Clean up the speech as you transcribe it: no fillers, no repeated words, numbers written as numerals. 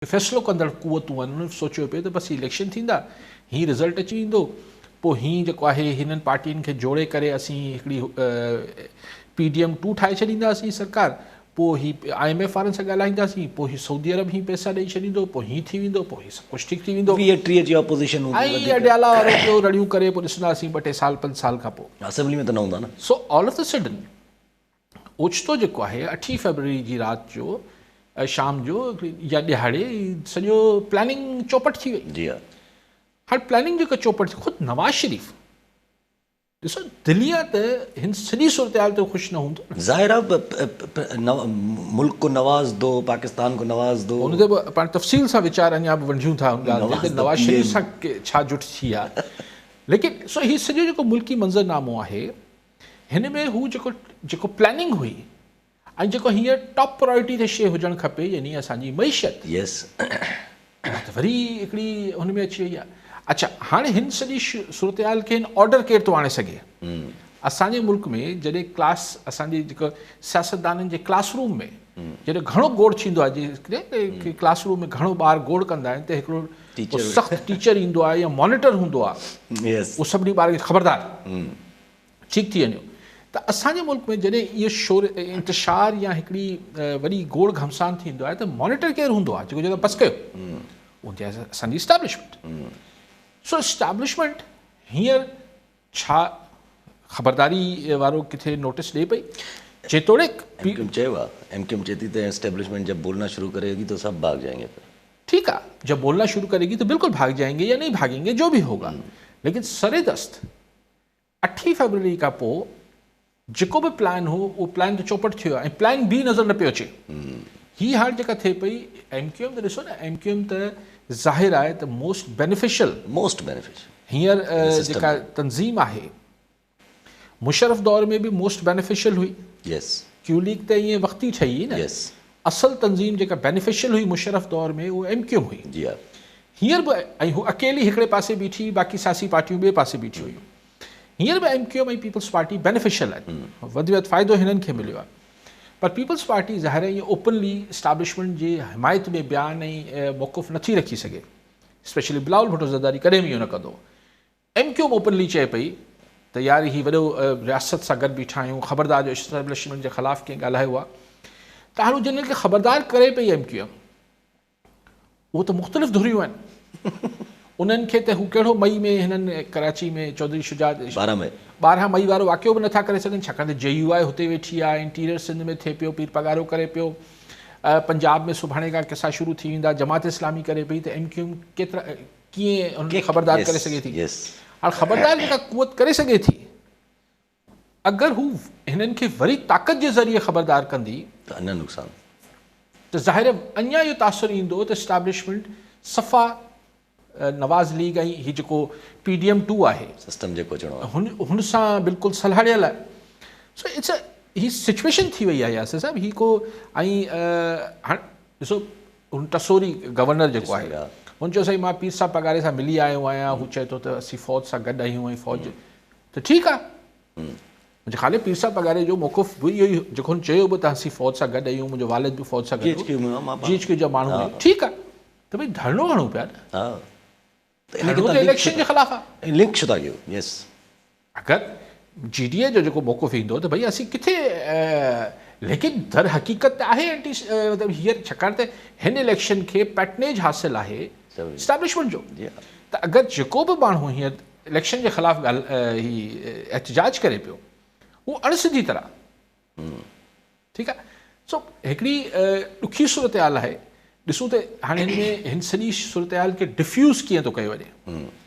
फ़ैसिलो कंदड़ क़ुवतूं आहिनि उन्हनि सोचियो पियो त बसि इलेक्शन थींदा हीअ रिज़ल्ट अची वेंदो पोइ हीअ जेको आहे हिननि पार्टियुनि खे जोड़े करे असीं हिकिड़ी PDM-2 ठाहे छॾींदासीं सरकार पोइ ही IMF वारनि सां ॻाल्हाईंदासीं पोइ ही सऊदी अरब ही पैसा ॾेई छॾींदो पोइ हीअं थी वेंदो पोइ हीअ सभु कुझु ठीकु थी वेंदो 20-30 जी ऑपोज़िशन ऐं अडियाला वारो पियो रड़ियूं करे पोइ ॾिसंदासीं 2-3 साल 5 साल खां पोइ असेंबली में त न हूंदा न। So all of the sudden ओचितो जेको आहे 8 फरवरी जी राति जो शाम जो या ॾिहाड़े सॼो प्लानिंग चौपट थी वई। जी हा। हाणे प्लानिंग जेका चौपट थी ख़ुदि नवाज़ शरीफ़ ॾिसो दिल्ली आहे त हिन सॼी सूरत ते ख़ुशि न हूंदो। ज़ाहिर आहे मुल्क को नवाज़ दो पाकिस्तान को नवाज़ दो उन ते बि पाण तफ़सील सां वीचार अञा बि वंढियूं था उन ॻाल्हि ते नवाज़ शरीफ़ सां छा जुट थी आहे लेकिन सो हीउ सॼो जेको मुल्की मंज़रनामो आहे हिन में हू जेको प्लानिंग हुई ऐं जेको हींअर टॉप प्रायोरिटी ते शइ हुजणु खपे यानी असांजी मईशत यस त वरी हिकिड़ी हुन में अची वई आहे। अच्छा हाणे हिन सॼी सूरत खे ऑर्डर केरु थो आणे सघे असांजे मुल्क में जॾहिं क्लास असांजे जेको सियासतदाननि जे क्लासरूम में जॾहिं घणो गोड़ थींदो आहे जीअं क्लासरूम में घणो ॿार गोड़ कंदा आहिनि त हिकिड़ो सख़्तु टीचर ईंदो आहे या मॉनिटर हूंदो आहे उहो सभिनी ॿार खे ख़बरदार ठीकु थी वञो त असांजे मुल्क में जॾहिं इहो शोर इंतिशार या हिकिड़ी वॾी गोड़ घमसान थींदो आहे त मॉनिटर केरु हूंदो आहे जेको बसि कयो हूंदी आहे असांजी इस्टेब्लिशमेंट। सो इस्टेब्लिशमेंट हींअर छा ख़बरदारी वारो किथे नोटिस ॾिए पई जेतोणीकि चयो आहे MQM चए थी त एस्टेब्लिशमेंट जब बोलना शुरू करेगी तो सब भाग जाएंगे। ठीक है जब बोलना शुरू करेगी तो बिल्कुल भाग जाएंगे या नहीं भागेंगे जो भी होगा लेकिन सरे दस्त 8 फरवरी का पोइ जेको बि प्लान हो उहो प्लान त चौपट थियो आहे ऐं प्लान बी नज़र न पियो अचे। हीअ हाणे जेका थिए पई MQM त ॾिसो न MQM त ज़ाहिर आहे त मोस्ट बेनिफिशियल हींअर जेका तंज़ीम आहे मुशर्रफ दौर में बि मोस्ट बेनिफिशियल हुई। क्यू लीग त ईअं वक़्ती ठही हुई न असल तंज़ीम जेका बेनिफिशियल हुई मुशर्रफ दौर में उहा MQM हुई। हींअर बि ऐं हू अकेली हिकिड़े पासे बीठी बाक़ी सियासी पार्टियूं ॿिए पासे बीठी हुयूं। हींअर बि MQM ऐं पीपल्स पार्टी बेनिफिशियल आहिनि वधि में वधि फ़ाइदो हिननि खे मिलियो आहे पर पीपल्स पार्टी ज़ाहिर ईअं ओपनली इस्टेब्लिशमेंट जी हिमायत में बयान ऐं मौक़ुफ़ नथी रखी सघे स्पेशली बिलावल भुट्टो ज़रदारी कॾहिं बि इहो न कंदो। MQM ओपनली चए पई त यार ही वॾो रियासत सां गॾु बीठा आहियूं ख़बरदार जो इस्टेब्लिशमेंट जे ख़िलाफ़ु कंहिं ॻाल्हायो आहे त हाणे जिन खे ख़बरदार करे पई MQM उहो त मुख़्तलिफ़ धुरियूं आहिनि उन्हनि खे त हू कहिड़ो मई में हिननि कराची में चौधरी शुजात 12 मई वारो वाक़ियो बि नथा करे सघनि छाकाणि त JUI हुते वेठी आहे इंटीरियर सिंध में थिए पियो पीर पगारो करे पियो पंजाब में सुभाणे खां किसा शुरू थी वेंदा जमात इस्लामी करे पई त MQM केतिरा कीअं हुनखे ख़बरदार करे सघे थी। हाणे ख़बरदार जेका क़ुवत करे सघे थी अगरि हू हिननि खे वरी ताक़त जे ज़रिए ख़बरदार कंदी त अञा नुक़सान त ज़ाहिर अञा इहो तासुरु ईंदो त इस्टेब्लिशमेंट सफ़ा नवाज़ लीग ऐं हीउ जेको PDM-2 आहे सिस्टम जेको हुन सां बिल्कुलु सलहाड़ियल आहे। सो इट्स हीअ सिचुएशन थी वई आहे यासिर साहिबु हीअ को ऐं हाणे ॾिसो हुन टसोरी गवर्नर जेको आहे हुन चयो साईं मां पीर साहब पगारे सां मिली आयो आहियां हू चए थो त असीं फ़ौज सां गॾु आहियूं ऐं फ़ौज त ठीकु आहे मुंहिंजे ख़ाली पीर साहब पगारे जो मौक़ुफ़ बि इहो ई जेको हुन चयो बि त असीं फ़ौज सां गॾु आहियूं मुंहिंजो वालिद बि फ़ौज सां गॾु GHQ जा माण्हू ठीकु आहे त भई धरणो हणूं पिया न इलेक्शन जे ख़िलाफ़ आहे लिंक छो था कयो। अगरि GDA जो जेको मौक़ुफ़ ईंदो त भई असीं किथे लेकिन दर हक़ीक़त त आहे एंटी मतिलबु हींअर छाकाणि त हिन इलेक्शन खे पैटनेज हासिलु आहे इस्टेब्लिशमेंट जो त अगरि जेको बि माण्हू हींअर इलेक्शन जे ख़िलाफ़ु हीउ एहतजाज करे पियो उहो अणसिधी तरह ठीकु आहे। सो हिकिड़ी ॾुखी सूरत आहे ॾिसूं त हाणे हिन में हिन सॼी सूरत खे डिफ्यूज़ कीअं थो कयो वञे।